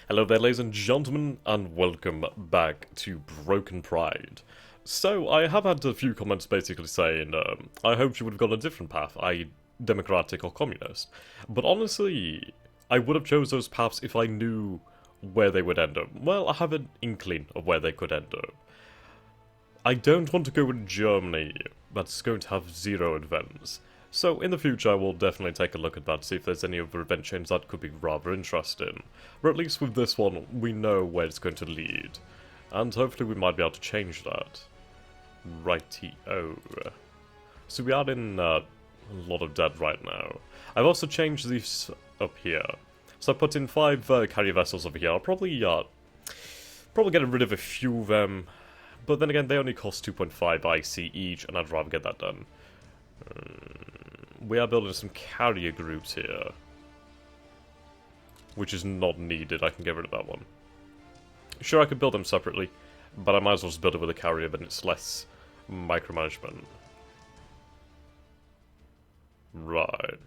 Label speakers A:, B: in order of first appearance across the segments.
A: Hello there, ladies and gentlemen, and welcome back to Broken Pride. So, I have had a few comments basically saying, I hoped you would have gone a different path, i.e. democratic or communist. But honestly, I would have chose those paths if I knew where they would end up. Well, I have an inkling of where they could end up. I don't want to go with Germany, that's going to have zero events. So in the future I will definitely take a look at that, see if there's any other event chains that could be rather interesting. But at least with this one, we know where it's going to lead. And hopefully we might be able to change that. Righty-o. So we are in a lot of debt right now. I've also changed these up here. So I put in 5 carrier vessels over here. I'll probably get rid of a few of them. But then again, they only cost 2.5 IC each, and I'd rather get that done. We are building some carrier groups here, which is not needed. I can get rid of that one. Sure, I could build them separately, but I might as well just build it with a carrier, then it's less micromanagement. Right.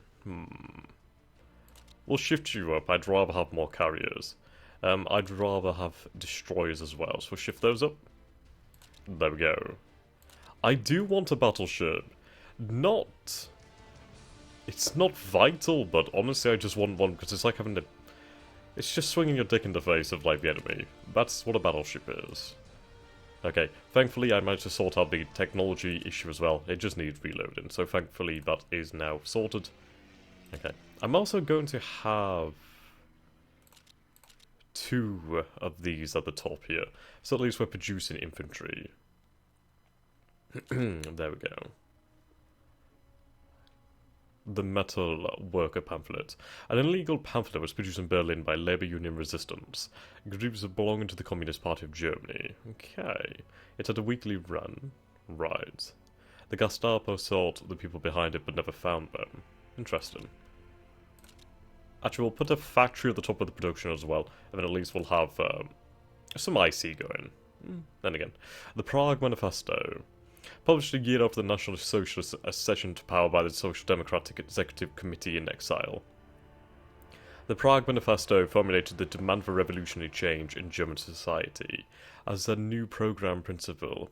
A: We'll shift you up. I'd rather have more carriers. I'd rather have destroyers as well, so we'll shift those up. There we go. I do want a battleship. It's not vital, but honestly I just want one because it's like having to... It's just swinging your dick in the face of, like, the enemy. That's what a battleship is. Okay, thankfully I managed to sort out the technology issue as well. It just needs reloading, so thankfully that is now sorted. Okay, I'm also going to have 2 of these at the top here, so at least we're producing infantry. There we go. The Metal Worker pamphlet. An illegal pamphlet was produced in Berlin by labor union resistance. Groups belonging to the Communist Party of Germany. Okay. It had a weekly run. Right. The Gestapo sought the people behind it but never found them. Interesting. Actually, we'll put a factory at the top of the production as well, and then at least we'll have some IC going. Then again. The Prague Manifesto. Published a year after the National Socialist accession to power by the Social Democratic Executive Committee in exile. The Prague Manifesto formulated the demand for revolutionary change in German society as a new programmatic principle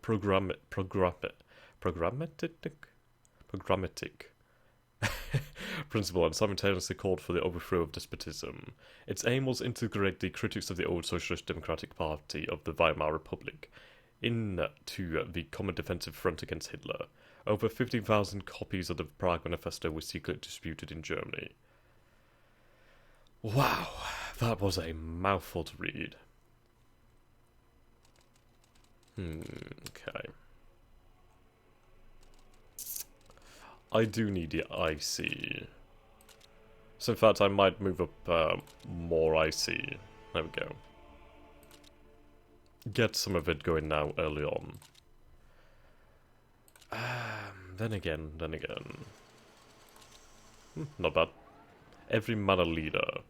A: and simultaneously called for the overthrow of despotism. Its aim was to integrate the critics of the old Socialist Democratic Party of the Weimar Republic into the common defensive front against Hitler. Over 15,000 copies of the Prague Manifesto were secretly disputed in Germany. Wow, that was a mouthful to read. Okay. I do need the IC. So in fact I might move up more IC. There we go. Get some of it going now, early on. Then again. Not bad. Every manor leader.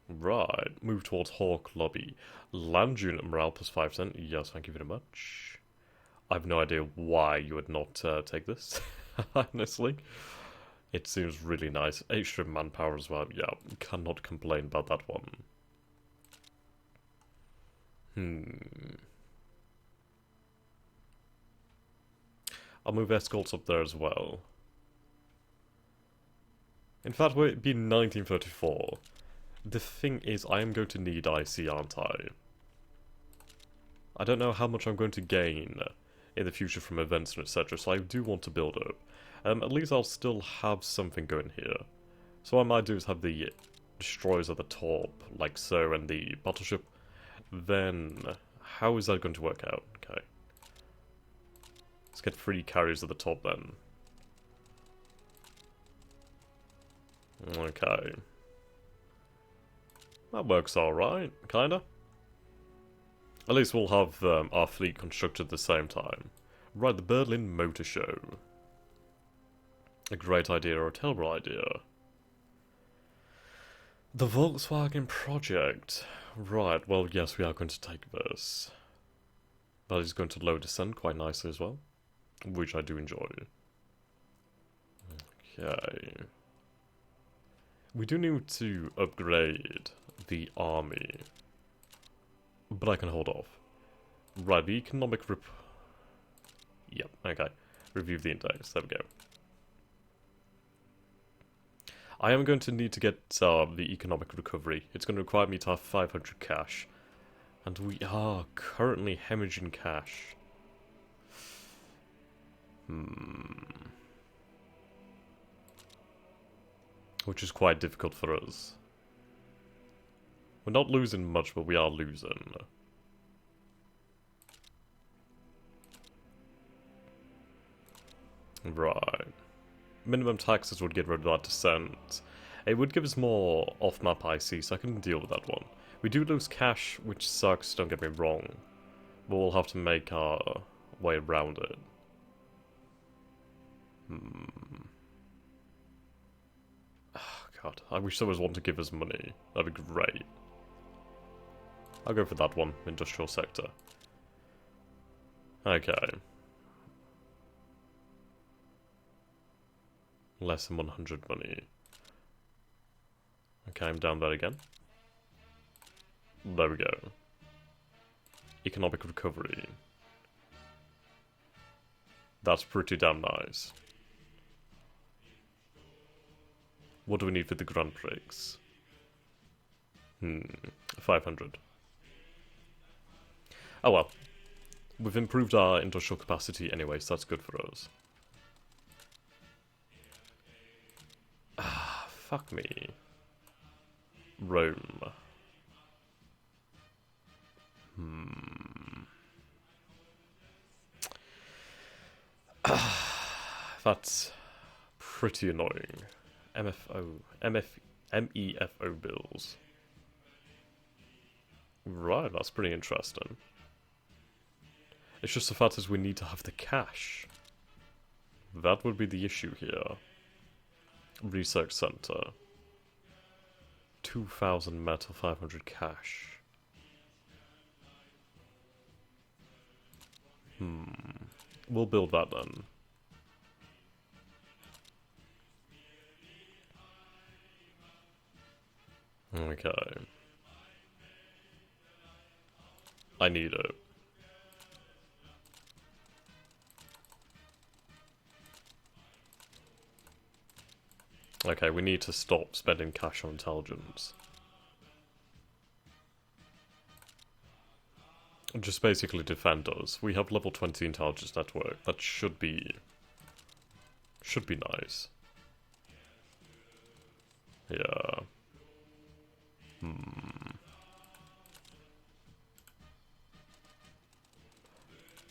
A: Right. Move towards Hawk Lobby. Land unit morale plus 5%. Yes, thank you very much. I have no idea why you would not take this. Honestly. It seems really nice. Extra manpower as well. Yeah, cannot complain about that one. I'll move escorts up there as well. In fact, we're being 1934. The thing is, I am going to need IC, aren't I? I don't know how much I'm going to gain in the future from events and etc, so I do want to build up. At least I'll still have something going here. So what I might do is have the destroyers at the top, like so, and the battleship. Then, how is that going to work out? Okay. Let's get 3 carriers at the top then. Okay. That works alright, kinda. At least we'll have our fleet constructed at the same time. Right, the Berlin Motor Show. A great idea or a terrible idea? The Volkswagen project. Right, well, yes, we are going to take this. That is going to low descent quite nicely as well, which I do enjoy. Okay. We do need to upgrade the army. But I can hold off. Right, the economic Yep, okay. Review the index, there we go. I am going to need to get the economic recovery. It's going to require me to have 500 cash. And we are currently hemorrhaging cash. Which is quite difficult for us. We're not losing much, but we are losing. Right. Minimum taxes would get rid of that descent. It would give us more off-map IC, so I can deal with that one. We do lose cash, which sucks, don't get me wrong. But we'll have to make our way around it. Oh, God, I wish there was one to give us money. That'd be great. I'll go for that one, industrial sector. Okay. Less than 100 money. Okay, I'm down there again. There we go. Economic recovery. That's pretty damn nice. What do we need for the Grand Prix? 500. Oh well. We've improved our industrial capacity anyway, so that's good for us. Ah, fuck me. Rome. That's pretty annoying. MEFO bills. Right, that's pretty interesting. It's just the fact is we need to have the cash. That would be the issue here. Research center. 2,000 metal, 500 cash. We'll build that then. Okay. I need it. Okay, we need to stop spending cash on intelligence. Just basically defend us. We have level 20 intelligence network. That should be nice. Yeah.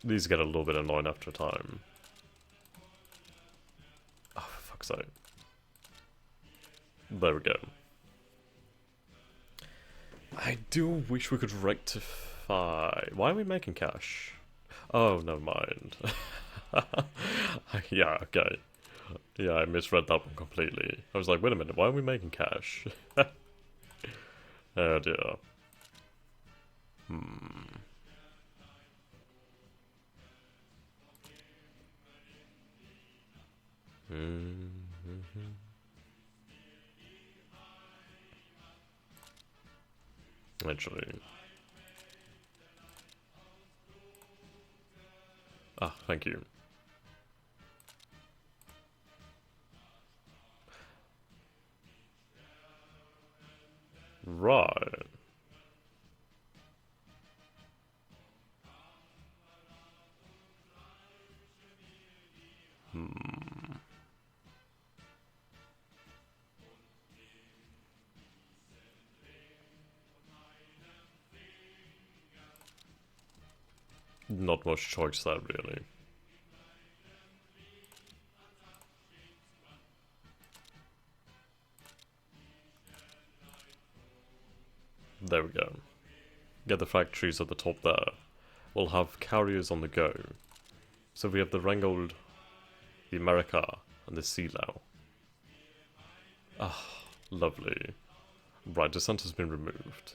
A: These get a little bit annoying after a time. Oh, for fuck's sake. There we go. I do wish we could rectify... Why are we making cash? Oh, never mind. Yeah, okay. Yeah, I misread that one completely. I was like, wait a minute, why are we making cash? Oh dear. Actually. Ah, thank you. Right. Not much choice there, really. There we go. Get the factories at the top there. We'll have carriers on the go. So we have the Rangold, the America, and the Sealau. Ah, lovely. Right, descent has been removed.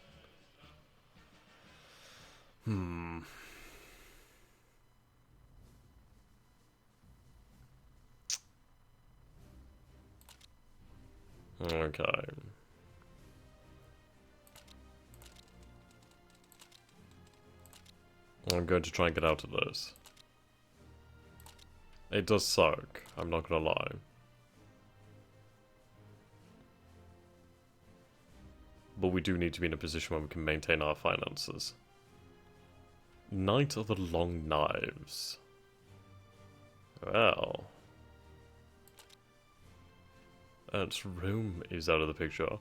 A: Okay. I'm going to try and get out of this. It does suck, I'm not gonna lie. But we do need to be in a position where we can maintain our finances. Knight of the Long Knives. Well. And Rome is out of the picture.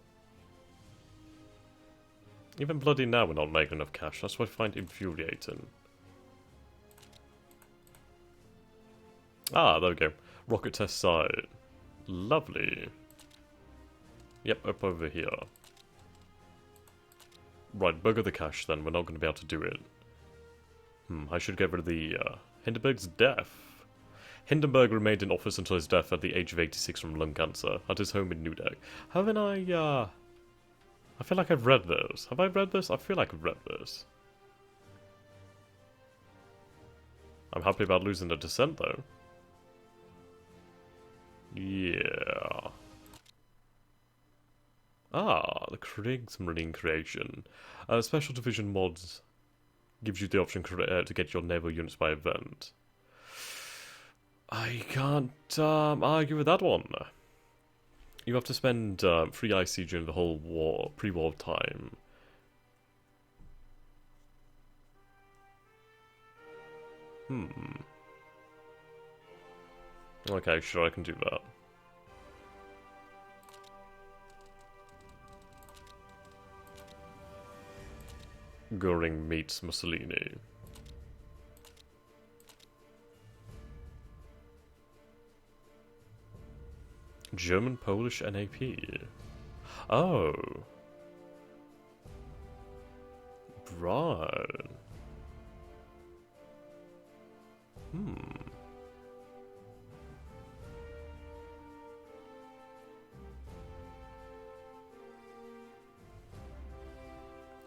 A: Even bloody now we're not making enough cash, that's what I find infuriating. Ah, there we go. Rocket test site. Lovely. Yep, up over here. Right, bugger the cash then, we're not going to be able to do it. I should get rid of the, Hindenburg's death. Hindenburg remained in office until his death at the age of 86 from lung cancer, at his home in Newdeg. Haven't I feel like I've read this. Have I read this? I feel like I've read this. I'm happy about losing the descent, though. Yeah. Ah, the Kriegsmarine creation. Special Division mods gives you the option to get your naval units by event. I can't argue with that one. You have to spend free IC during the whole war, pre-war time. Okay, sure, I can do that. Göring meets Mussolini. German-Polish NAP. Oh. Right.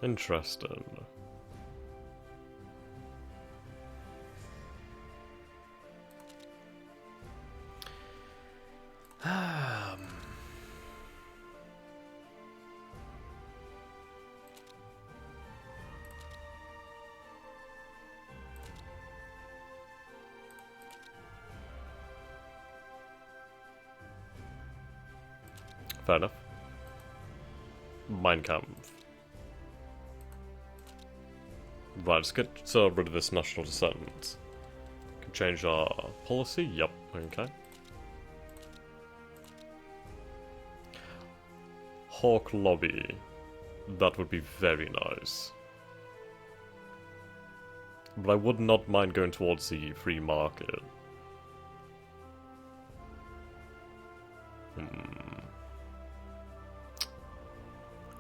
A: Interesting. Fair enough. Mein Kampf. Right, let's get rid of this national dissent. Can change our policy? Yep, okay. Hawk Lobby. That would be very nice. But I would not mind going towards the free market.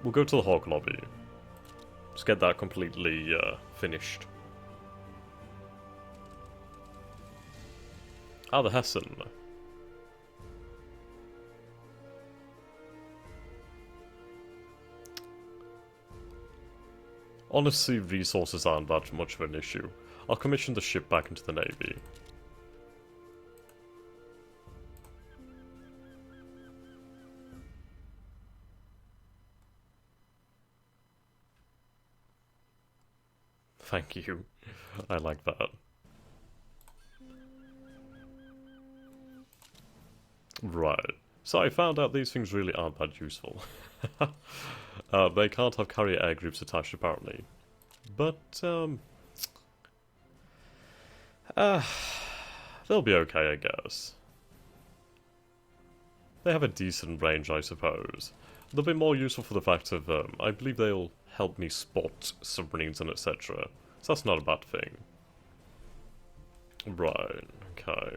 A: We'll go to the Hawk Lobby. Let's get that completely finished. Ah, the Hessen. Honestly, resources aren't that much of an issue. I'll commission the ship back into the Navy. Thank you. I like that. Right. So I found out these things really aren't that useful. They can't have carrier air groups attached, apparently. But, they'll be okay, I guess. They have a decent range, I suppose. They'll be more useful for the fact of, I believe they'll help me spot submarines and etc. So that's not a bad thing. Right, okay.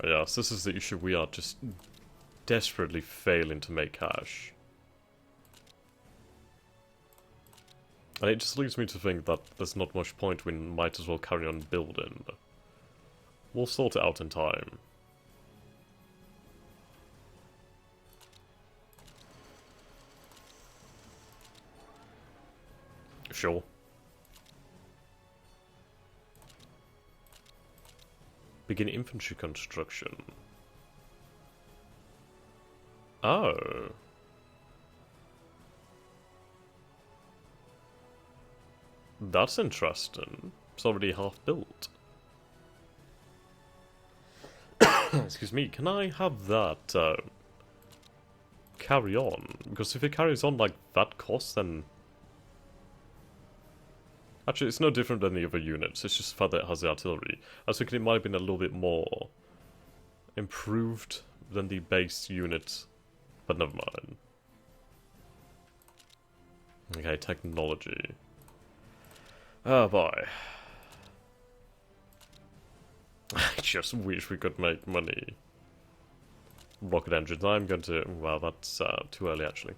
A: Yes, this is the issue. We are just desperately failing to make cash. And it just leads me to think that there's not much point, we might as well carry on building. We'll sort it out in time. Sure. Begin infantry construction. Oh. That's interesting. It's already half built. Excuse me, can I have that carry on? Because if it carries on like that cost, then... Actually, it's no different than the other units, it's just the fact that it has the artillery. I was thinking it might have been a little bit more improved than the base unit, but never mind. Okay, technology. Oh boy. I just wish we could make money. Rocket engines, I'm going to... Well, that's too early actually.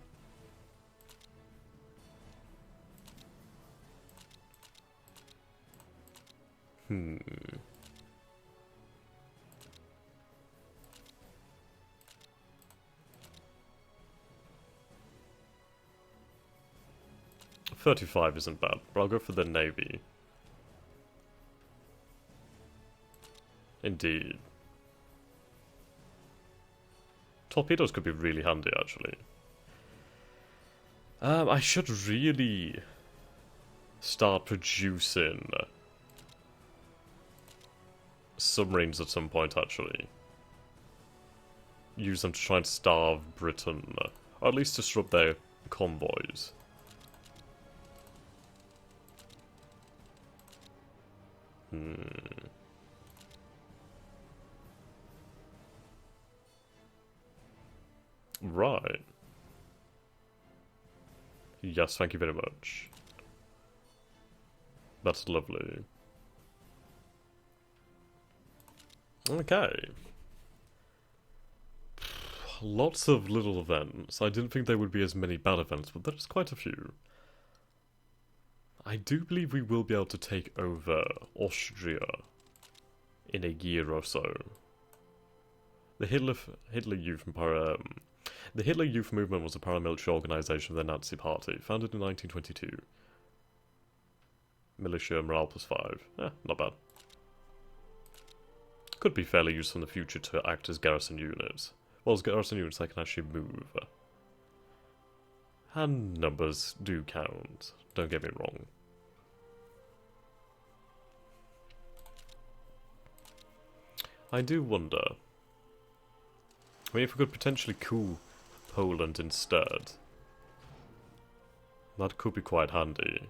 A: Hmm. $35 isn't bad, but I'll go for the Navy. Indeed. Torpedoes could be really handy, actually. I should really start producing submarines at some point, actually. Use them to try and starve Britain, or at least disrupt their convoys. Right. Yes, thank you very much. That's lovely. Okay. Lots of little events. I didn't think there would be as many bad events, but there's quite a few. I do believe we will be able to take over Austria in a year or so. The Hitler Youth Movement was a paramilitary organisation of the Nazi Party, founded in 1922. Militia morale +5. Not bad. Could be fairly useful in the future to act as garrison units. Well, as garrison units, they can actually move. And numbers do count, don't get me wrong. I do wonder... I mean, if we could potentially coup Poland instead, that could be quite handy.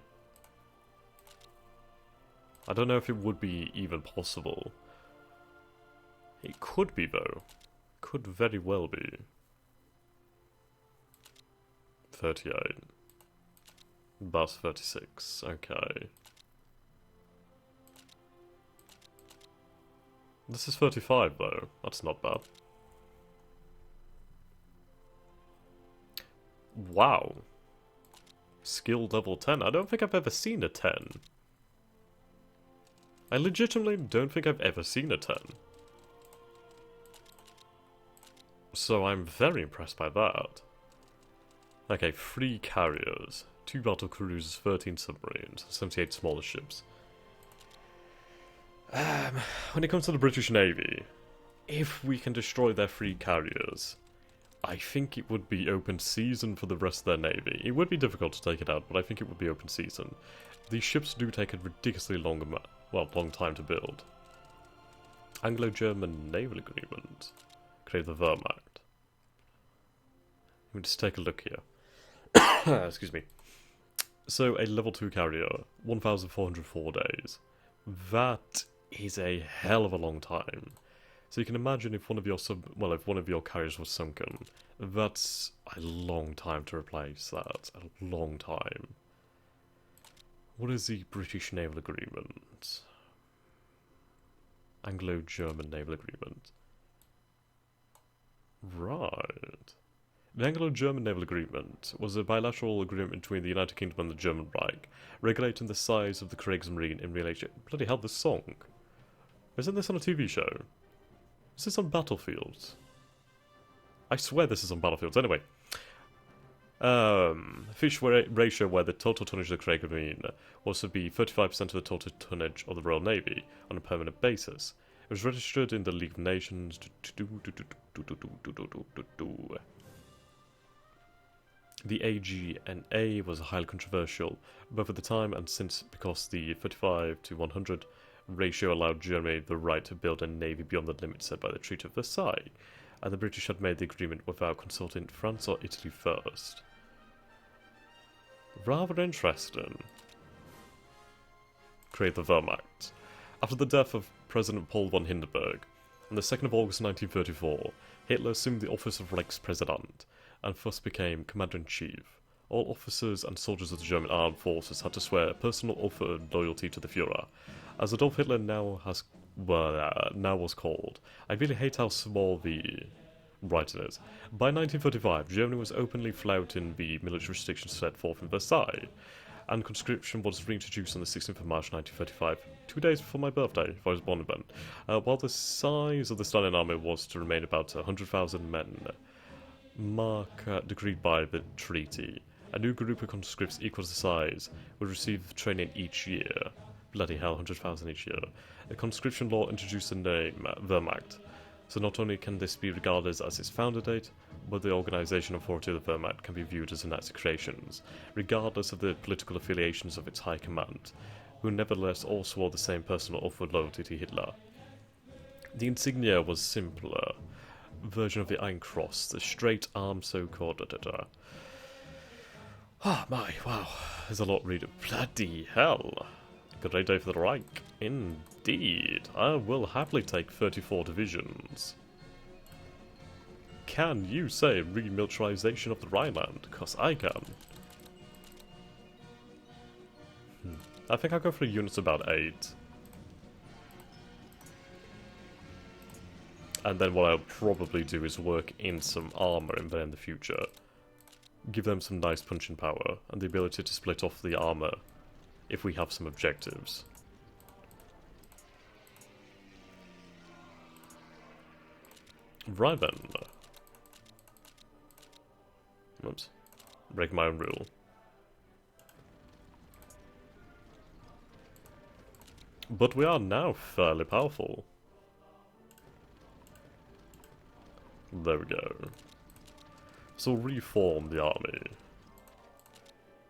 A: I don't know if it would be even possible. It could be, though. Could very well be. 38. Bus 36. Okay. This is 35, though. That's not bad. Wow. Skill level 10. I don't think I've ever seen a 10. I legitimately don't think I've ever seen a 10. So I'm very impressed by that. Okay, 3 carriers, 2 battle cruisers, 13 submarines, 78 smaller ships. When it comes to the British Navy, if we can destroy their 3 carriers, I think it would be open season for the rest of their navy. It would be difficult to take it out, but I think it would be open season. These ships do take a ridiculously long time to build. Anglo-German Naval Agreement. Create the Wehrmacht. Let me just take a look here. Excuse me. So, a level 2 carrier, 1,404 days. That is a hell of a long time. So you can imagine if one of your carriers was sunken, that's a long time to replace that. A long time. What is the British Naval Agreement? Anglo-German Naval Agreement. Right. The Anglo-German Naval Agreement was a bilateral agreement between the United Kingdom and the German Reich, regulating the size of the Kriegsmarine in relation... Bloody hell, this song. Isn't this on a TV show? Is this on Battlefields? I swear this is on Battlefields. Anyway. Fish ratio where the total tonnage of the Kriegsmarine was to be 35% of the total tonnage of the Royal Navy on a permanent basis. It was registered in the League of Nations. The AGNA was highly controversial, both at the time and since, because the 35 to 100 ratio allowed Germany the right to build a navy beyond the limits set by the Treaty of Versailles, and the British had made the agreement without consulting France or Italy first. Rather interesting. Create the Wehrmacht. After the death of President Paul von Hindenburg, on the 2nd of August 1934, Hitler assumed the office of Reichspräsident, and thus became Commander-in-Chief. All officers and soldiers of the German armed forces had to swear a personal oath of loyalty to the Führer. As Adolf Hitler now was called, I really hate how small the writing is. By 1935, Germany was openly flouting the military restrictions set forth in Versailles, and conscription was reintroduced on the 16th of March 1935, 2 days before my birthday, if I was born then. While the size of the Stalin army was to remain about 100,000 men, decreed by the treaty, a new group of conscripts equal to size would receive training each year. Bloody hell, 100,000 each year. The conscription law introduced the name Wehrmacht, so not only can this be regarded as its founder date, but the organisation and authority of the Wehrmacht can be viewed as a Nazi creations, regardless of the political affiliations of its high command, who nevertheless all swore the same personal oath of loyalty to Hitler. The insignia was simpler version of the Iron Cross, the straight arm so-called Ah, my, wow, there's a lot reading. Bloody hell. Great day for the Reich. Indeed. I will happily take 34 divisions. Can you say remilitarization of the Rhineland? Because I can. I think I'll go for units about 8. And then what I'll probably do is work in some armor in the future. Give them some nice punching power, and the ability to split off the armor if we have some objectives. Right then. Oops. Break my own rule. But we are now fairly powerful. There we go. So reform the army.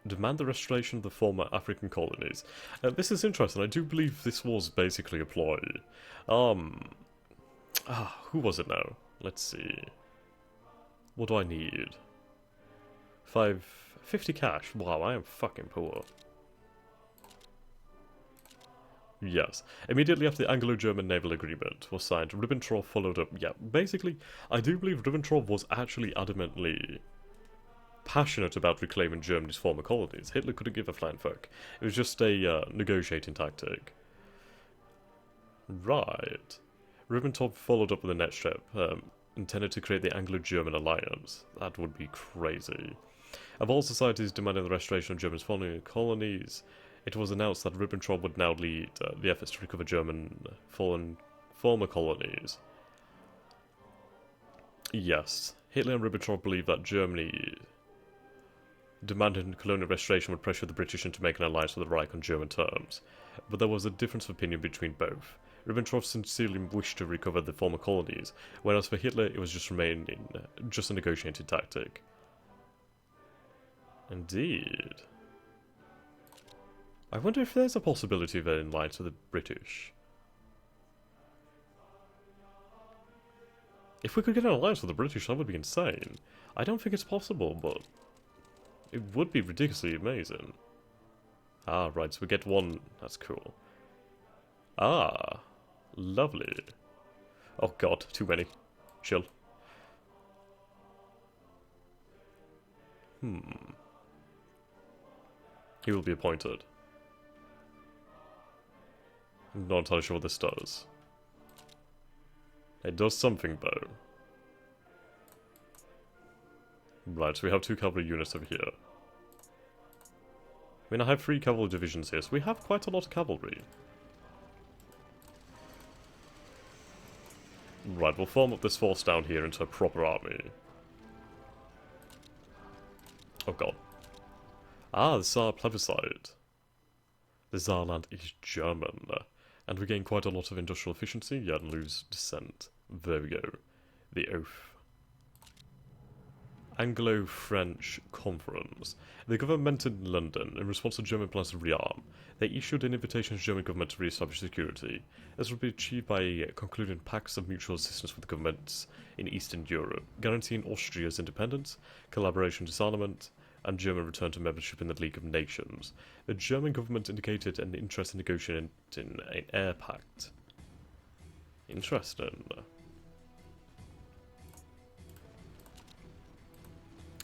A: Demand the restoration of the former African colonies. This is interesting. I do believe this was basically a ploy. Who was it now? Let's see. What do I need? 50 cash. Wow, I am fucking poor. Yes. Immediately after the Anglo-German Naval Agreement was signed, Ribbentrop followed up. Yeah, basically, I do believe Ribbentrop was actually adamantly passionate about reclaiming Germany's former colonies. Hitler couldn't give a flying fuck. It was just a negotiating tactic. Right. Ribbentrop followed up with a next step, intended to create the Anglo-German alliance. That would be crazy. Of all societies demanding the restoration of Germany's former colonies, it was announced that Ribbentrop would now lead the efforts to recover German former colonies. Yes, Hitler and Ribbentrop believed that Germany demanding colonial restoration would pressure the British into making an alliance with the Reich on German terms, but there was a difference of opinion between both. Ribbentrop sincerely wished to recover the former colonies, whereas for Hitler it was just a negotiating tactic. Indeed. I wonder if there's a possibility of an alliance with the British. If we could get an alliance with the British, that would be insane. I don't think it's possible, but it would be ridiculously amazing. Ah, right, so we get one. That's cool. Ah, lovely. Oh god, too many. Chill. He will be appointed. I'm not entirely sure what this does. It does something, though. Right, so we have 2 cavalry units over here. I mean, I have 3 cavalry divisions here, so we have quite a lot of cavalry. Right, we'll form up this force down here into a proper army. Oh god. Ah, the Saar plebiscite. The Saarland is German. And we gain quite a lot of industrial efficiency, yet lose descent. There we go. The oath. Anglo-French Conference. The government in London, in response to German plans to rearm, they issued an invitation to the German government to re-establish security. This would be achieved by concluding pacts of mutual assistance with governments in Eastern Europe, guaranteeing Austria's independence, collaboration, disarmament, and German return to membership in the League of Nations. The German government indicated an interest in negotiating an air pact. Interesting.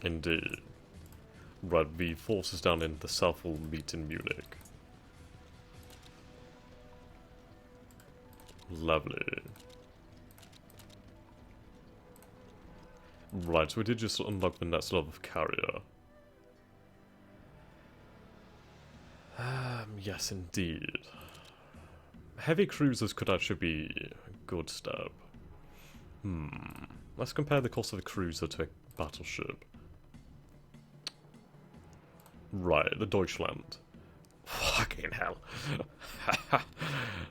A: Indeed. Right, the forces down in the south will meet in Munich. Lovely. Right, so we did just unlock the next level of carrier. Yes, indeed. Heavy cruisers could actually be a good step. Let's compare the cost of a cruiser to a battleship. Right, the Deutschland. Fucking hell.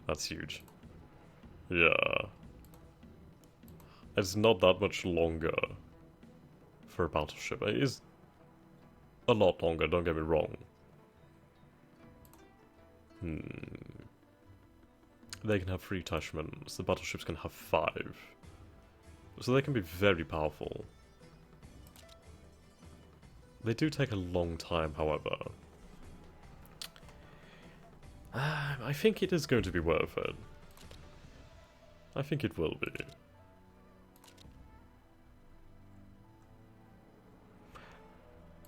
A: That's huge. Yeah. It's not that much longer for a battleship. It is a lot longer, don't get me wrong. They can have 3 attachments, the battleships can have 5. So they can be very powerful. They do take a long time, however. I think it is going to be worth it. I think it will be.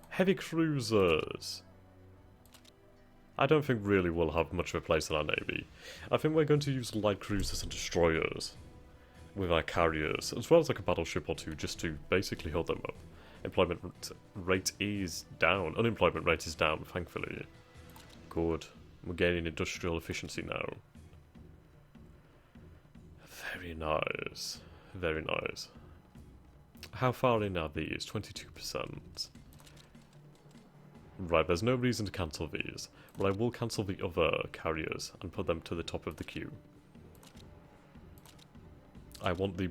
A: Heavy cruisers. I don't think really will have much of a place in our navy. I think we're going to use light cruisers and destroyers with our carriers, as well as like a battleship or 2, just to basically hold them up. Employment rate is down. Unemployment rate is down, thankfully. Good. We're gaining industrial efficiency now. Very nice. Very nice. How far in are these? 22%. Right, there's no reason to cancel these, but I will cancel the other carriers and put them to the top of the queue. I want the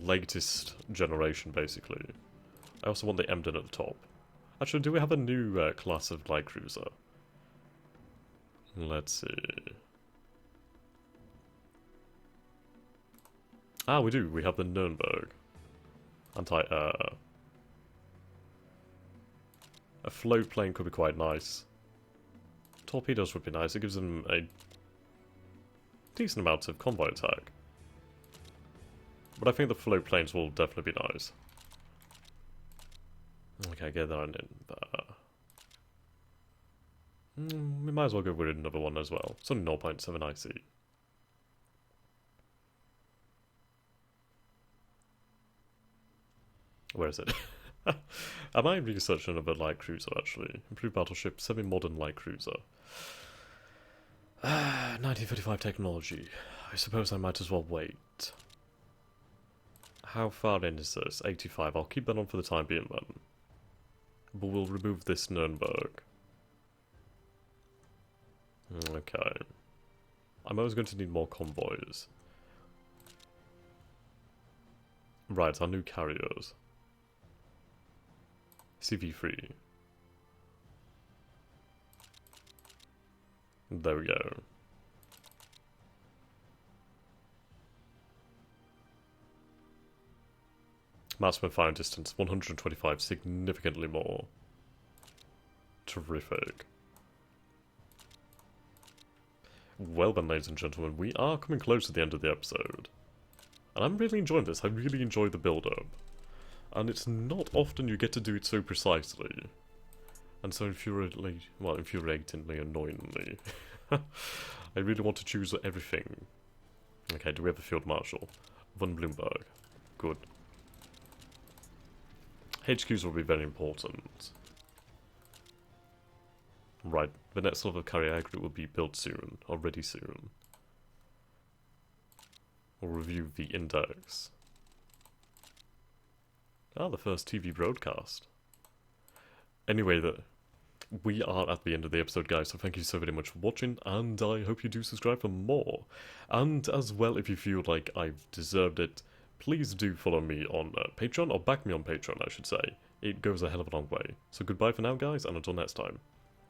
A: latest generation, basically. I also want the Emden at the top. Actually, do we have a new class of light cruiser? Let's see. Ah, we do. We have the Nürnberg. Anti-air. A float plane could be quite nice. Torpedoes would be nice. It gives them a decent amount of convoy attack. But I think the float planes will definitely be nice. Okay, get that in there. We might as well go with another one as well. It's only 0.7 IC. Where is it? I might research another light cruiser, actually. Improved battleship, semi-modern light cruiser. 1935 technology. I suppose I might as well wait. How far in is this? 85. I'll keep that on for the time being, then. But we'll remove this Nürnberg. Okay. I'm always going to need more convoys. Right, our new carriers. CV3. There we go. Maximum firing distance, 125, significantly more. Terrific. Well then, ladies and gentlemen, we are coming close to the end of the episode. And I'm really enjoying this, I really enjoy the build-up. And it's not often you get to do it so precisely. And so infuriatingly, annoyingly. I really want to choose everything. Okay, do we have a Field Marshal? Von Bloomberg. Good. HQs will be very important. Right, the next level of carrier group will be built soon, or ready soon. We'll review the index. Ah, the first TV broadcast. Anyway, we are at the end of the episode, guys, so thank you so very much for watching, and I hope you do subscribe for more. And as well, if you feel like I've deserved it, please do follow me on Patreon, or back me on Patreon, I should say. It goes a hell of a long way. So goodbye for now, guys, and until next time.